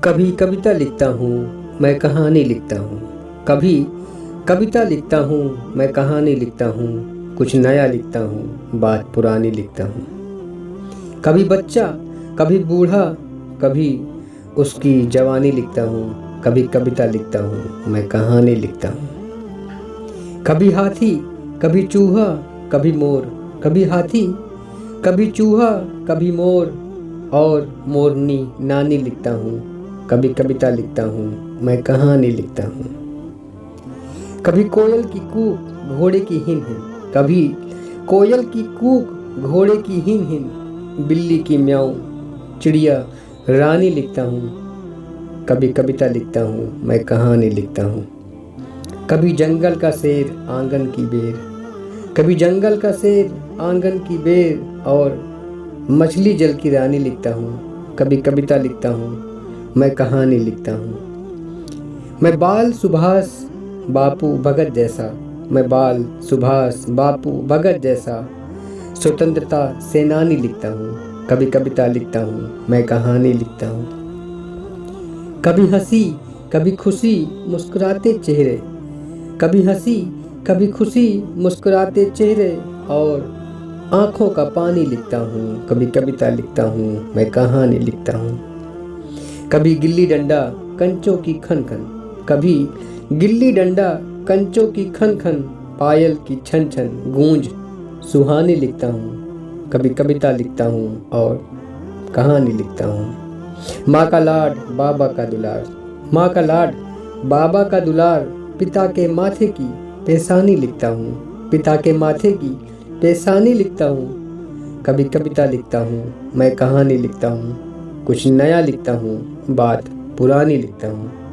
कभी कविता लिखता हूँ मैं कहानी लिखता हूँ। कभी कविता लिखता हूँ मैं कहानी लिखता हूँ। कुछ नया लिखता हूँ बात पुरानी लिखता हूँ। कभी बच्चा कभी बूढ़ा कभी उसकी जवानी लिखता हूँ। कभी कविता लिखता हूँ मैं कहानी लिखता हूँ। कभी हाथी कभी चूहा कभी मोर। कभी हाथी कभी चूहा कभी मोर और मोरनी नानी लिखता हूँ। कभी कविता लिखता हूँ मैं कहानी लिखता हूँ। कभी कोयल की कूक घोड़े की हिन हिन। कभी कोयल की कूक घोड़े की हिन हिन। बिल्ली की म्याऊं चिड़िया रानी लिखता हूँ। कभी कविता लिखता हूँ मैं कहानी लिखता हूँ। कभी जंगल का शेर आंगन की बेर। कभी जंगल का शेर आंगन की बेर और मछली जल की रानी लिखता हूँ। कभी कविता लिखता हूँ मैं कहानी लिखता हूँ। मैं बाल सुभाष बापू भगत जैसा। मैं बाल सुभाष बापू भगत जैसा स्वतंत्रता सेनानी लिखता हूँ। कभी कविता लिखता हूँ मैं कहानी लिखता हूँ। कभी हंसी कभी खुशी मुस्कुराते चेहरे। कभी हंसी कभी खुशी मुस्कुराते चेहरे और आँखों का पानी लिखता हूँ। कभी कविता लिखता हूँ मैं कहानी लिखता हूँ। कभी गिल्ली डंडा कंचों की खन खन। कभी गिल्ली डंडा कंचों की खन खन पायल की छन छन गूंज सुहानी लिखता हूँ। कभी कविता लिखता हूँ और कहानी लिखता हूँ। माँ का लाड बाबा का दुलार। माँ का लाड बाबा का दुलार पिता के माथे की पेशानी लिखता हूँ। पिता के माथे की पेशानी लिखता हूँ। कभी कविता लिखता हूँ मैं कहानी लिखता हूँ। कुछ नया लिखता हूँ बात पुरानी लिखता हूँ।